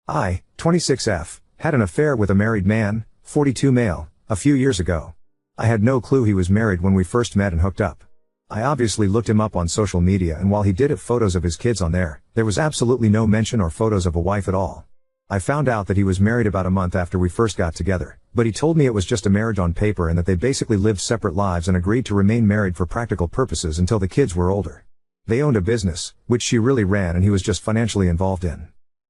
I, 26F, had an affair with a married man, 42 male, a few years ago. I had no clue he was married when we first met and hooked up. I obviously looked him up on social media, and while he did have photos of his kids on there was absolutely no mention or photos of a wife at all. I found out that he was married about a month after we first got together, but he told me it was just a marriage on paper and that they basically lived separate lives and agreed to remain married for practical purposes until the kids were older. They owned a business, which she really ran, and he was just financially involved in.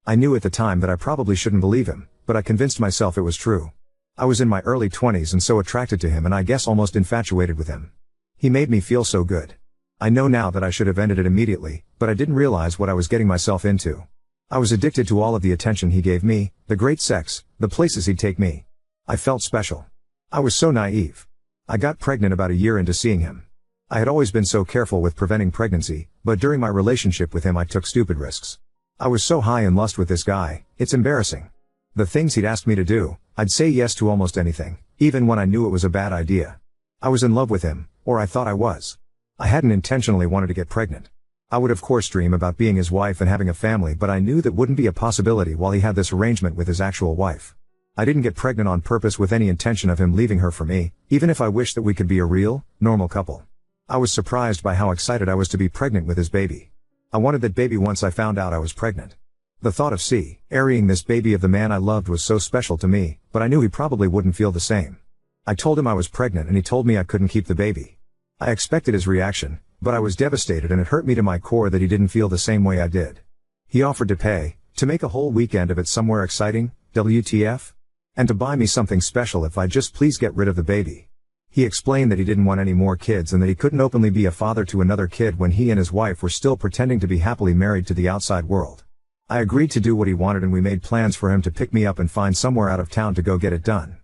I knew at the time that I probably shouldn't believe him, but I convinced myself it was true. I was in my early 20s and so attracted to him, and I guess almost infatuated with him. He made me feel so good. I know now that I should have ended it immediately, but I didn't realize what I was getting myself into. I was addicted to all of the attention he gave me, the great sex, the places he'd take me. I felt special. I was so naive. I got pregnant about a year into seeing him. I had always been so careful with preventing pregnancy, but during my relationship with him I took stupid risks. I was so high in lust with this guy, it's embarrassing. The things he'd ask me to do, I'd say yes to almost anything, even when I knew it was a bad idea. I was in love with him, or I thought I was. I hadn't intentionally wanted to get pregnant. I would of course dream about being his wife and having a family, but I knew that wouldn't be a possibility while he had this arrangement with his actual wife. I didn't get pregnant on purpose with any intention of him leaving her for me, even if I wished that we could be a real, normal couple. I was surprised by how excited I was to be pregnant with his baby. I wanted that baby once I found out I was pregnant. The thought of carrying this baby of the man I loved was so special to me, but I knew he probably wouldn't feel the same. I told him I was pregnant and he told me I couldn't keep the baby. I expected his reaction, but I was devastated, and it hurt me to my core that he didn't feel the same way I did. He offered to make a whole weekend of it somewhere exciting, WTF? And to buy me something special if I'd just please get rid of the baby. He explained that he didn't want any more kids and that he couldn't openly be a father to another kid when he and his wife were still pretending to be happily married to the outside world. I agreed to do what he wanted, and we made plans for him to pick me up and find somewhere out of town to go get it done.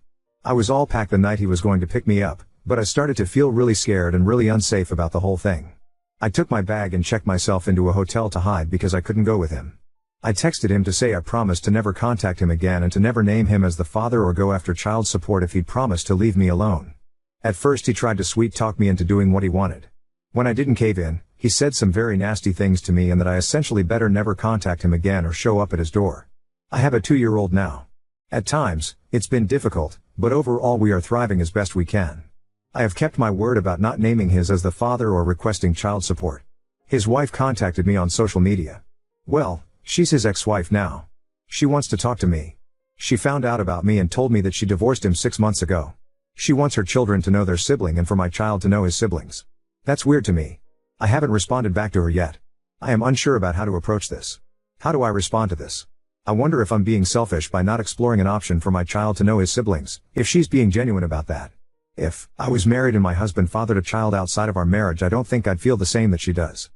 I was all packed the night he was going to pick me up, but I started to feel really scared and really unsafe about the whole thing. I took my bag and checked myself into a hotel to hide because I couldn't go with him. I texted him to say I promised to never contact him again and to never name him as the father or go after child support if he'd promised to leave me alone. At first he tried to sweet talk me into doing what he wanted. When I didn't cave in, he said some very nasty things to me and that I essentially better never contact him again or show up at his door. I have a 2-year-old now. At times, it's been difficult, but overall we are thriving as best we can. I have kept my word about not naming his as the father or requesting child support. His wife contacted me on social media. Well, she's his ex-wife now. She wants to talk to me. She found out about me and told me that she divorced him 6 months ago. She wants her children to know their sibling and for my child to know his siblings. That's weird to me. I haven't responded back to her yet. I am unsure about how to approach this. How do I respond to this? I wonder if I'm being selfish by not exploring an option for my child to know his siblings, if she's being genuine about that. If I was married and my husband fathered a child outside of our marriage, I don't think I'd feel the same that she does.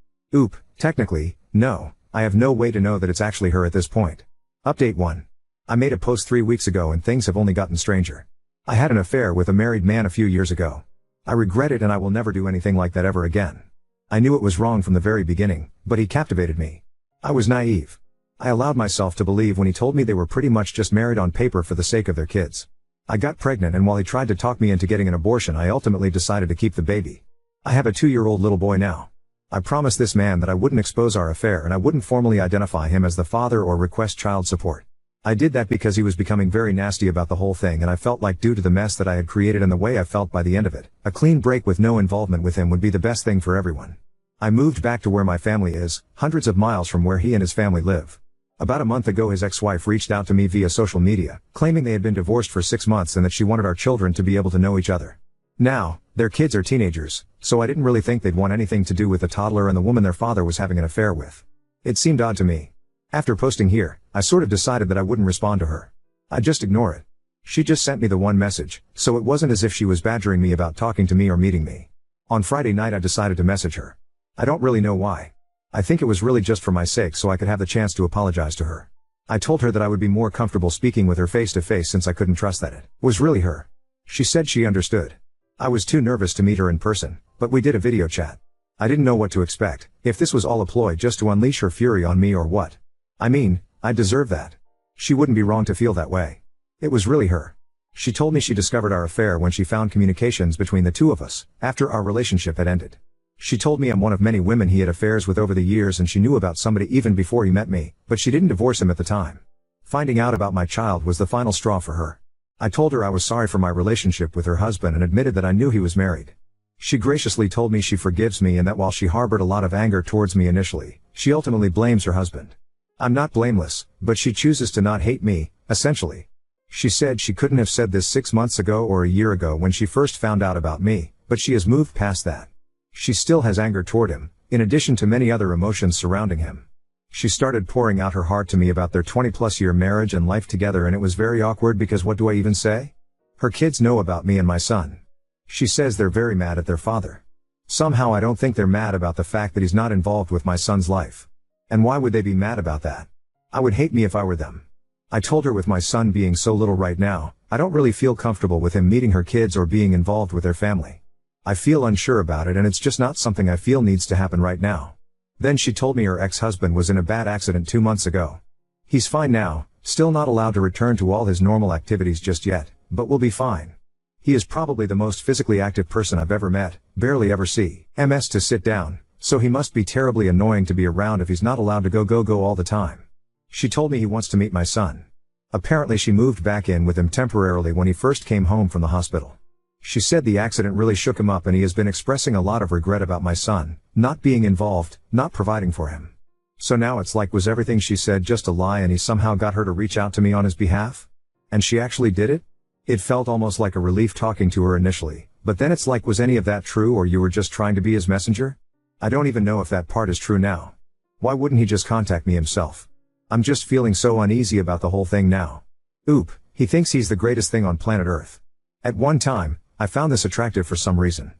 Technically, no, I have no way to know that it's actually her at this point. Update 1. I made a post 3 weeks ago and things have only gotten stranger. I had an affair with a married man a few years ago. I regret it and I will never do anything like that ever again. I knew it was wrong from the very beginning, but he captivated me. I was naive. I allowed myself to believe when he told me they were pretty much just married on paper for the sake of their kids. I got pregnant, and while he tried to talk me into getting an abortion, I ultimately decided to keep the baby. I have a 2-year-old little boy now. I promised this man that I wouldn't expose our affair and I wouldn't formally identify him as the father or request child support. I did that because he was becoming very nasty about the whole thing, and I felt like due to the mess that I had created and the way I felt by the end of it, a clean break with no involvement with him would be the best thing for everyone. I moved back to where my family is, hundreds of miles from where he and his family live. About a month ago his ex-wife reached out to me via social media, claiming they had been divorced for 6 months and that she wanted our children to be able to know each other. Now, their kids are teenagers, so I didn't really think they'd want anything to do with the toddler and the woman their father was having an affair with. It seemed odd to me. After posting here, I sort of decided that I wouldn't respond to her. I'd just ignore it. She just sent me the one message, so it wasn't as if she was badgering me about talking to me or meeting me. On Friday night I decided to message her. I don't really know why. I think it was really just for my sake so I could have the chance to apologize to her. I told her that I would be more comfortable speaking with her face to face since I couldn't trust that it was really her. She said she understood. I was too nervous to meet her in person, but we did a video chat. I didn't know what to expect, if this was all a ploy just to unleash her fury on me or what. I mean, I deserve that. She wouldn't be wrong to feel that way. It was really her. She told me she discovered our affair when she found communications between the two of us, after our relationship had ended. She told me I'm one of many women he had affairs with over the years and she knew about somebody even before he met me, but she didn't divorce him at the time. Finding out about my child was the final straw for her. I told her I was sorry for my relationship with her husband and admitted that I knew he was married. She graciously told me she forgives me and that while she harbored a lot of anger towards me initially, she ultimately blames her husband. I'm not blameless, but she chooses to not hate me, essentially. She said she couldn't have said this 6 months ago or a year ago when she first found out about me, but she has moved past that. She still has anger toward him, in addition to many other emotions surrounding him. She started pouring out her heart to me about their 20-plus year marriage and life together, and it was very awkward because what do I even say? Her kids know about me and my son. She says they're very mad at their father. Somehow I don't think they're mad about the fact that he's not involved with my son's life. And why would they be mad about that? I would hate me if I were them. I told her with my son being so little right now, I don't really feel comfortable with him meeting her kids or being involved with their family. I feel unsure about it and it's just not something I feel needs to happen right now. Then she told me her ex-husband was in a bad accident 2 months ago. He's fine now, still not allowed to return to all his normal activities just yet, but will be fine. He is probably the most physically active person I've ever met, barely ever see MS to sit down, so he must be terribly annoying to be around if he's not allowed to go all the time. She told me he wants to meet my son. Apparently she moved back in with him temporarily when he first came home from the hospital. She said the accident really shook him up and he has been expressing a lot of regret about my son, not being involved, not providing for him. So now it's like was everything she said just a lie and he somehow got her to reach out to me on his behalf? And she actually did it? It felt almost like a relief talking to her initially, but then it's like was any of that true or you were just trying to be his messenger? I don't even know if that part is true now. Why wouldn't he just contact me himself? I'm just feeling so uneasy about the whole thing now. Oop, he thinks he's the greatest thing on planet Earth. At one time, I found this attractive for some reason.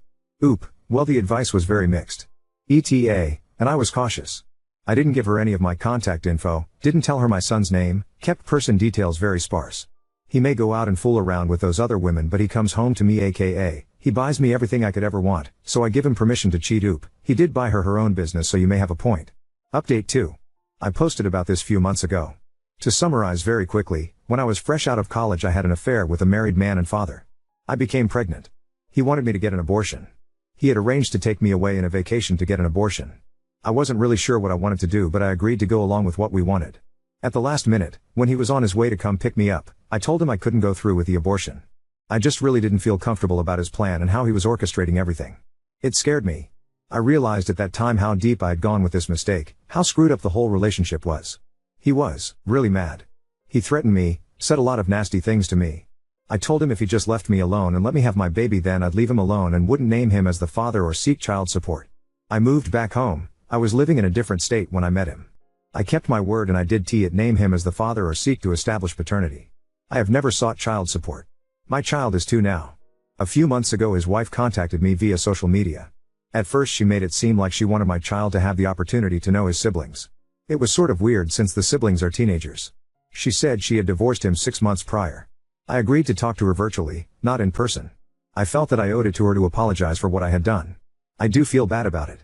Oop, well the advice was very mixed. ETA, and I was cautious. I didn't give her any of my contact info, didn't tell her my son's name, kept person details very sparse. He may go out and fool around with those other women but he comes home to me aka, he buys me everything I could ever want, so I give him permission to cheat. Oop, he did buy her own business so you may have a point. Update 2. I posted about this few months ago. To summarize very quickly, when I was fresh out of college I had an affair with a married man and father. I became pregnant. He wanted me to get an abortion. He had arranged to take me away in a vacation to get an abortion. I wasn't really sure what I wanted to do but I agreed to go along with what we wanted. At the last minute, when he was on his way to come pick me up, I told him I couldn't go through with the abortion. I just really didn't feel comfortable about his plan and how he was orchestrating everything. It scared me. I realized at that time how deep I had gone with this mistake, how screwed up the whole relationship was. He was really mad. He threatened me, said a lot of nasty things to me. I told him if he just left me alone and let me have my baby then I'd leave him alone and wouldn't name him as the father or seek child support. I moved back home. I was living in a different state when I met him. I kept my word and I did name him as the father or seek to establish paternity. I have never sought child support. My child is 2 now. A few months ago his wife contacted me via social media. At first she made it seem like she wanted my child to have the opportunity to know his siblings. It was sort of weird since the siblings are teenagers. She said she had divorced him 6 months prior. I agreed to talk to her virtually, not in person. I felt that I owed it to her to apologize for what I had done. I do feel bad about it.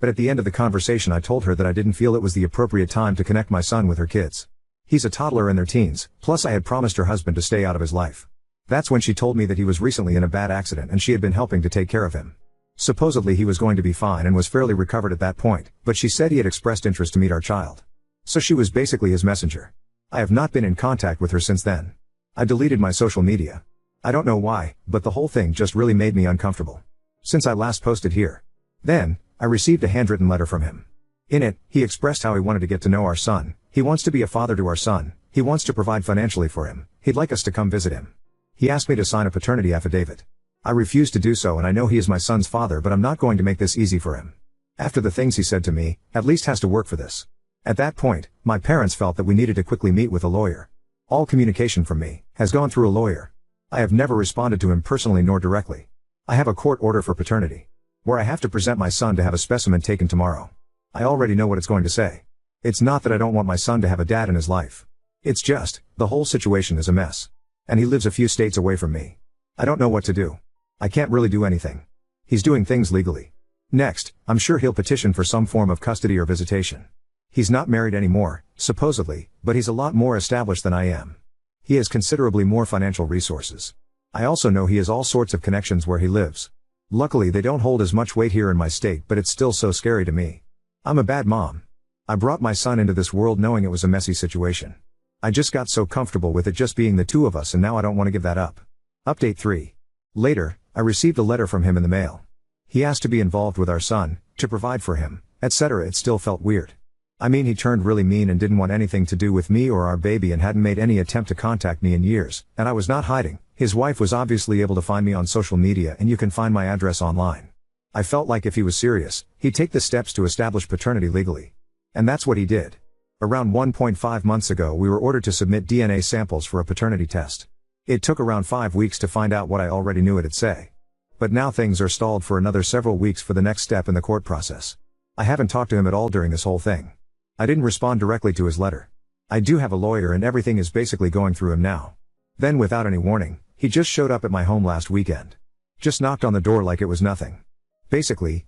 But at the end of the conversation I told her that I didn't feel it was the appropriate time to connect my son with her kids. He's a toddler in their teens, plus I had promised her husband to stay out of his life. That's when she told me that he was recently in a bad accident and she had been helping to take care of him. Supposedly he was going to be fine and was fairly recovered at that point, but she said he had expressed interest to meet our child. So she was basically his messenger. I have not been in contact with her since then. I deleted my social media. I don't know why, but the whole thing just really made me uncomfortable. Since I last posted here. Then, I received a handwritten letter from him. In it, he expressed how he wanted to get to know our son, he wants to be a father to our son, he wants to provide financially for him, he'd like us to come visit him. He asked me to sign a paternity affidavit. I refused to do so and I know he is my son's father but I'm not going to make this easy for him. After the things he said to me, at least has to work for this. At that point, my parents felt that we needed to quickly meet with a lawyer. All communication from me has gone through a lawyer. I have never responded to him personally nor directly. I have a court order for paternity, where I have to present my son to have a specimen taken tomorrow. I already know what it's going to say. It's not that I don't want my son to have a dad in his life. It's just, the whole situation is a mess. And he lives a few states away from me. I don't know what to do. I can't really do anything. He's doing things legally. Next, I'm sure he'll petition for some form of custody or visitation. He's not married anymore, supposedly, but he's a lot more established than I am. He has considerably more financial resources. I also know he has all sorts of connections where he lives. Luckily they don't hold as much weight here in my state but it's still so scary to me. I'm a bad mom. I brought my son into this world knowing it was a messy situation. I just got so comfortable with it just being the two of us, and now I don't want to give that up. Update 3. Later, I received a letter from him in the mail. He asked to be involved with our son, to provide for him, etc. It still felt weird. I mean, he turned really mean and didn't want anything to do with me or our baby and hadn't made any attempt to contact me in years, and I was not hiding. His wife was obviously able to find me on social media, and you can find my address online. I felt like if he was serious, he'd take the steps to establish paternity legally. And that's what he did. Around 1.5 months ago, we were ordered to submit DNA samples for a paternity test. It took around 5 weeks to find out what I already knew it'd say. But now things are stalled for another several weeks for the next step in the court process. I haven't talked to him at all during this whole thing. I didn't respond directly to his letter. I do have a lawyer and everything is basically going through him now. Then without any warning, he just showed up at my home last weekend. Just knocked on the door like it was nothing. Basically,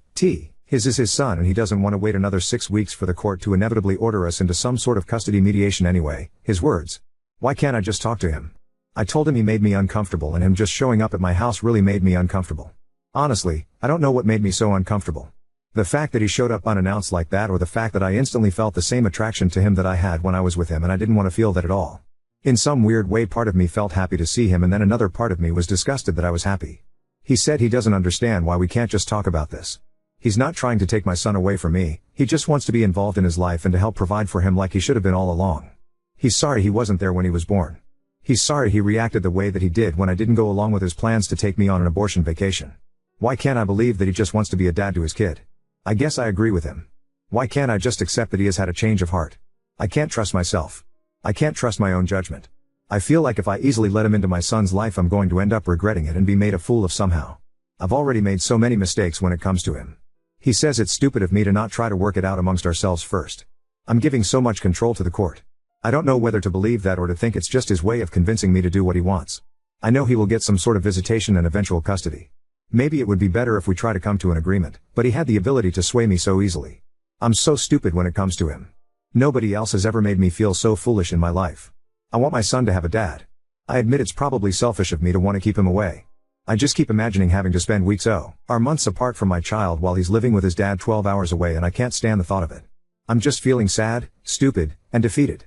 his is his son and he doesn't want to wait another 6 weeks for the court to inevitably order us into some sort of custody mediation anyway, his words. Why can't I just talk to him? I told him he made me uncomfortable and him just showing up at my house really made me uncomfortable. Honestly, I don't know what made me so uncomfortable. The fact that he showed up unannounced like that, or the fact that I instantly felt the same attraction to him that I had when I was with him and I didn't want to feel that at all. In some weird way, part of me felt happy to see him and then another part of me was disgusted that I was happy. He said he doesn't understand why we can't just talk about this. He's not trying to take my son away from me, he just wants to be involved in his life and to help provide for him like he should have been all along. He's sorry he wasn't there when he was born. He's sorry he reacted the way that he did when I didn't go along with his plans to take me on an abortion vacation. Why can't I believe that he just wants to be a dad to his kid? I guess I agree with him. Why can't I just accept that he has had a change of heart? I can't trust myself. I can't trust my own judgment. I feel like if I easily let him into my son's life, I'm going to end up regretting it and be made a fool of somehow. I've already made so many mistakes when it comes to him. He says it's stupid of me to not try to work it out amongst ourselves first. I'm giving so much control to the court. I don't know whether to believe that or to think it's just his way of convincing me to do what he wants. I know he will get some sort of visitation and eventual custody. Maybe it would be better if we try to come to an agreement, but he had the ability to sway me so easily. I'm so stupid when it comes to him. Nobody else has ever made me feel so foolish in my life. I want my son to have a dad. I admit it's probably selfish of me to want to keep him away. I just keep imagining having to spend weeks or months apart from my child while he's living with his dad 12 hours away, and I can't stand the thought of it. I'm just feeling sad, stupid, and defeated.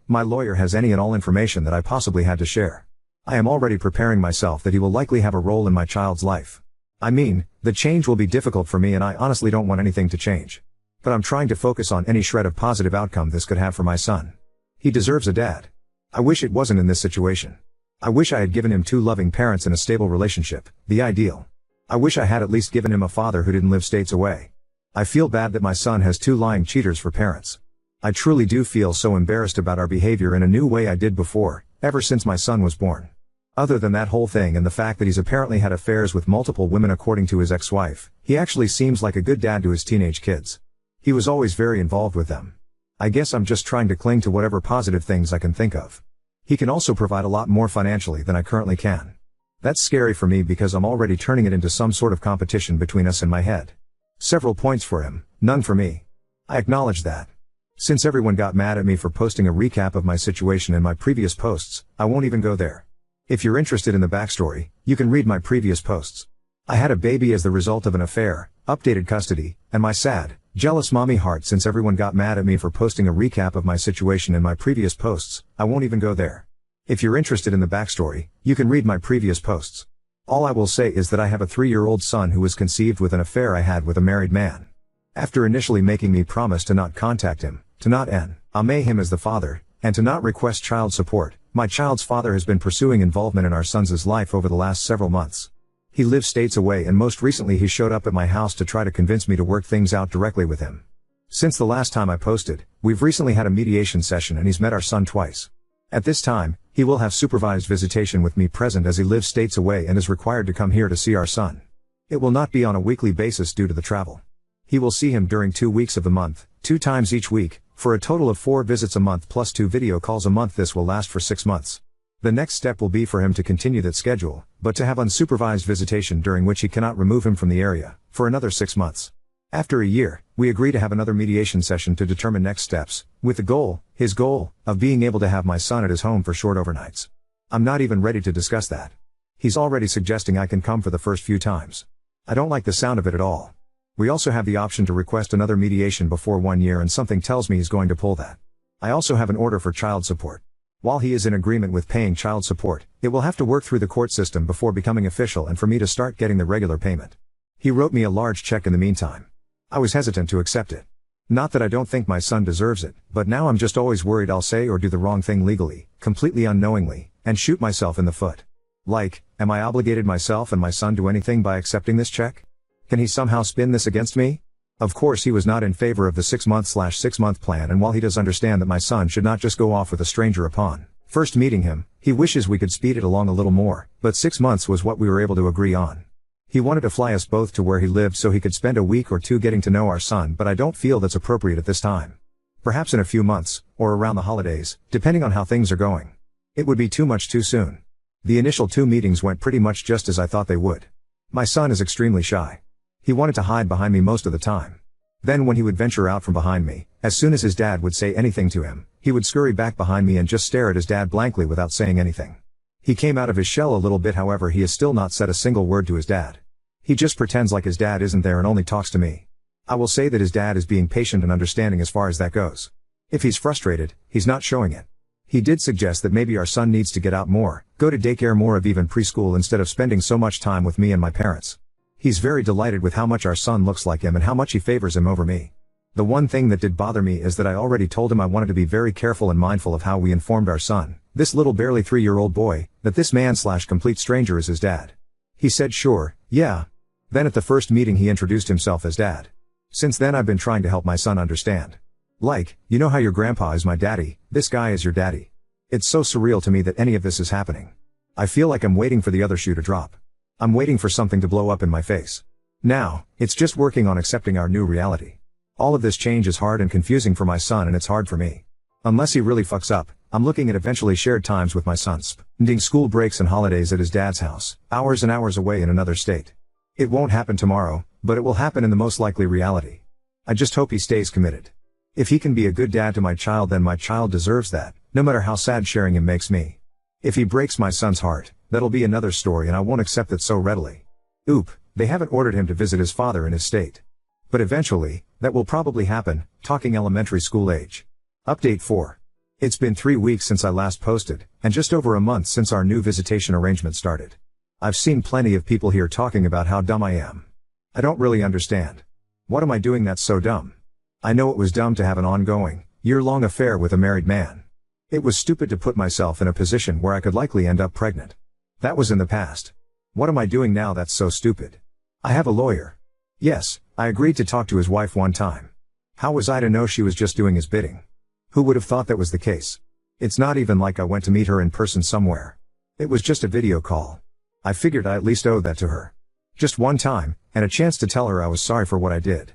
My lawyer has any and all information that I possibly had to share. I am already preparing myself that he will likely have a role in my child's life. I mean, the change will be difficult for me and I honestly don't want anything to change. But I'm trying to focus on any shred of positive outcome this could have for my son. He deserves a dad. I wish it wasn't in this situation. I wish I had given him 2 loving parents in a stable relationship, the ideal. I wish I had at least given him a father who didn't live states away. I feel bad that my son has 2 lying cheaters for parents. I truly do feel so embarrassed about our behavior in a new way I did before, ever since my son was born. Other than that whole thing and the fact that he's apparently had affairs with multiple women according to his ex-wife, he actually seems like a good dad to his teenage kids. He was always very involved with them. I guess I'm just trying to cling to whatever positive things I can think of. He can also provide a lot more financially than I currently can. That's scary for me because I'm already turning it into some sort of competition between us in my head. Several points for him, none for me. I acknowledge that. Since everyone got mad at me for posting a recap of my situation in my previous posts, I won't even go there. If you're interested in the backstory, you can read my previous posts. I had a baby as the result of an affair, updated custody, and my sad, jealous mommy heart. Since everyone got mad at me for posting a recap of my situation in my previous posts, I won't even go there. If you're interested in the backstory, you can read my previous posts. All I will say is that I have a 3-year-old son who was conceived with an affair I had with a married man. After initially making me promise to not contact him, to not name him as the father, and to not request child support, my child's father has been pursuing involvement in our son's life over the last several months. He lives states away and most recently he showed up at my house to try to convince me to work things out directly with him. Since the last time I posted, we've recently had a mediation session and he's met our son twice. At this time, he will have supervised visitation with me present as he lives states away and is required to come here to see our son. It will not be on a weekly basis due to the travel. He will see him during 2 weeks of the month, 2 times each week, for a total of 4 visits a month plus 2 video calls a month. This will last for 6 months. The next step will be for him to continue that schedule, but to have unsupervised visitation during which he cannot remove him from the area, for another 6 months. After a year, we agree to have another mediation session to determine next steps, with the goal, his goal, of being able to have my son at his home for short overnights. I'm not even ready to discuss that. He's already suggesting I can come for the first few times. I don't like the sound of it at all. We also have the option to request another mediation before 1 year and something tells me he's going to pull that. I also have an order for child support. While he is in agreement with paying child support, it will have to work through the court system before becoming official and for me to start getting the regular payment. He wrote me a large check in the meantime. I was hesitant to accept it. Not that I don't think my son deserves it, but now I'm just always worried I'll say or do the wrong thing legally, completely unknowingly, and shoot myself in the foot. Like, am I obligated myself and my son to anything by accepting this check? Can he somehow spin this against me? Of course he was not in favor of the 6-month plan, and while he does understand that my son should not just go off with a stranger upon first meeting him, he wishes we could speed it along a little more, but 6 months was what we were able to agree on. He wanted to fly us both to where he lived so he could spend a week or two getting to know our son, but I don't feel that's appropriate at this time. Perhaps in a few months, or around the holidays, depending on how things are going. It would be too much too soon. The initial 2 meetings went pretty much just as I thought they would. My son is extremely shy. He wanted to hide behind me most of the time. Then when he would venture out from behind me, as soon as his dad would say anything to him, he would scurry back behind me and just stare at his dad blankly without saying anything. He came out of his shell a little bit, however he has still not said a single word to his dad. He just pretends like his dad isn't there and only talks to me. I will say that his dad is being patient and understanding as far as that goes. If he's frustrated, he's not showing it. He did suggest that maybe our son needs to get out more, go to daycare more of even preschool instead of spending so much time with me and my parents. He's very delighted with how much our son looks like him and how much he favors him over me. The one thing that did bother me is that I already told him I wanted to be very careful and mindful of how we informed our son, this little barely 3-year-old boy, that this man/complete stranger is his dad. He said sure, yeah. Then at the first meeting he introduced himself as dad. Since then I've been trying to help my son understand. Like, you know how your grandpa is my daddy, this guy is your daddy. It's so surreal to me that any of this is happening. I feel like I'm waiting for the other shoe to drop. I'm waiting for something to blow up in my face. Now, it's just working on accepting our new reality. All of this change is hard and confusing for my son, and it's hard for me. Unless he really fucks up, I'm looking at eventually shared times with my son, spending school breaks and holidays at his dad's house, hours and hours away in another state. It won't happen tomorrow, but it will happen in the most likely reality. I just hope he stays committed. If he can be a good dad to my child, then my child deserves that, no matter how sad sharing him makes me. If he breaks my son's heart, that'll be another story, and I won't accept it so readily. Oop, they haven't ordered him to visit his father in his state. But eventually, that will probably happen, talking elementary school age. Update 4. It's been 3 weeks since I last posted, and just over a month since our new visitation arrangement started. I've seen plenty of people here talking about how dumb I am. I don't really understand. What am I doing that's so dumb? I know it was dumb to have an ongoing, year-long affair with a married man. It was stupid to put myself in a position where I could likely end up pregnant. That was in the past. What am I doing now that's so stupid? I have a lawyer. Yes, I agreed to talk to his wife one time. How was I to know she was just doing his bidding? Who would have thought that was the case? It's not even like I went to meet her in person somewhere. It was just a video call. I figured I at least owed that to her. Just one time, and a chance to tell her I was sorry for what I did.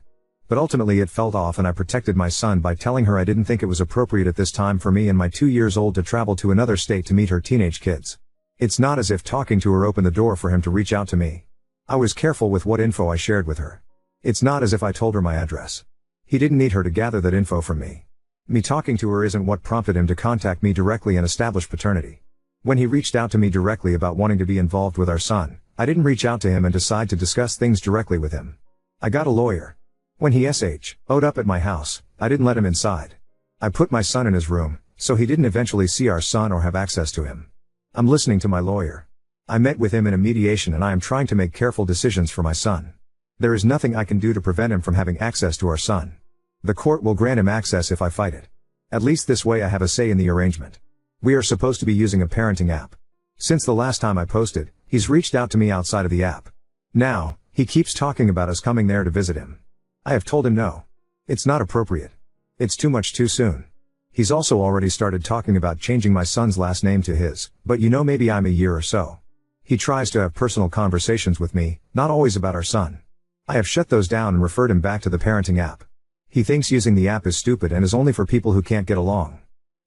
But ultimately it felt off, and I protected my son by telling her I didn't think it was appropriate at this time for me and my 2 years old to travel to another state to meet her teenage kids. It's not as if talking to her opened the door for him to reach out to me. I was careful with what info I shared with her. It's not as if I told her my address. He didn't need her to gather that info from me. Me talking to her isn't what prompted him to contact me directly and establish paternity. When he reached out to me directly about wanting to be involved with our son, I didn't reach out to him and decide to discuss things directly with him. I got a lawyer. When he SHO'd up at my house, I didn't let him inside. I put my son in his room, so he didn't eventually see our son or have access to him. I'm listening to my lawyer. I met with him in a mediation, and I am trying to make careful decisions for my son. There is nothing I can do to prevent him from having access to our son. The court will grant him access if I fight it. At least this way I have a say in the arrangement. We are supposed to be using a parenting app. Since the last time I posted, he's reached out to me outside of the app. Now, he keeps talking about us coming there to visit him. I have told him no. It's not appropriate. It's too much too soon. He's also already started talking about changing my son's last name to his, but maybe I'm a year or so. He tries to have personal conversations with me, not always about our son. I have shut those down and referred him back to the parenting app. He thinks using the app is stupid and is only for people who can't get along.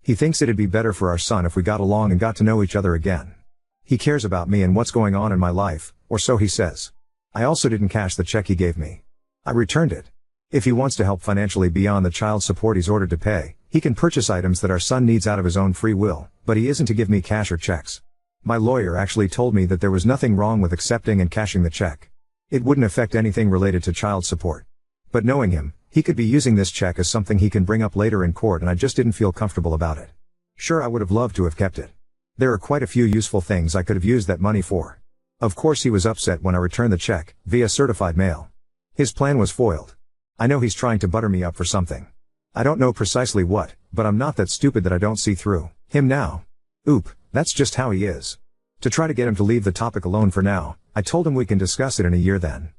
He thinks it'd be better for our son if we got along and got to know each other again. He cares about me and what's going on in my life, or so he says. I also didn't cash the check he gave me. I returned it. If he wants to help financially beyond the child support he's ordered to pay, he can purchase items that our son needs out of his own free will, but he isn't to give me cash or checks. My lawyer actually told me that there was nothing wrong with accepting and cashing the check. It wouldn't affect anything related to child support. But knowing him, He could be using this check as something he can bring up later in court, and I just didn't feel comfortable about it. Sure, I would have loved to have kept it. There are quite a few useful things I could have used that money for. Of course he was upset when I returned the check, via certified mail. His plan was foiled. I know he's trying to butter me up for something. I don't know precisely what, but I'm not that stupid that I don't see through him now. Oop, that's just how he is. To try to get him to leave the topic alone for now, I told him we can discuss it in a year then.